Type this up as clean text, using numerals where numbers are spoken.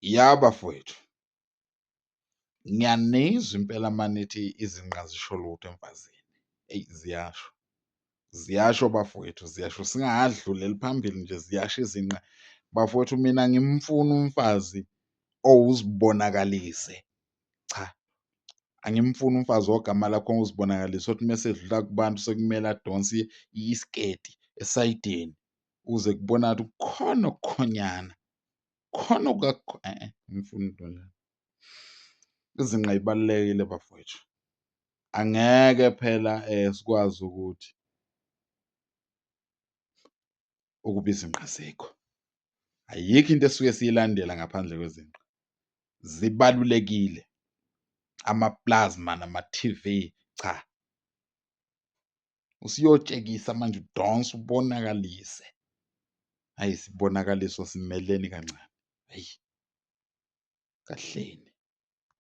Ya bafowethu, ngiyanizwa impela manithi izinqa zisho lutho emfazini. Eyi ziyasho, ziyasho bafowethu ziyasho, singadluleli phambili nje ziyasho izinqa. Bafowethu mina ngimfuna umfazi owuzibonakalise, cha, angimfuni umfazi wogama lakho uzibonakalise othi mese edlula kubantu sekumele adonse isketi esayidini ukuze kubonakale ukuthi kukhona okukhonyana, khona angifuni into njalo. Izinqa y'balulekile bafowethu. Angeke phela sikwazi ukuthi ukube izinqa azikho. Ayikho into esuke siyilandela ngaphandle kwezinqa. Zibalulekile, ama-plasma nama-T_V, cha. Usuyotshekisa manje udonse ubonakalise. Hhayi isibonakaliso asimeleni kancane, hhayi, kahleni.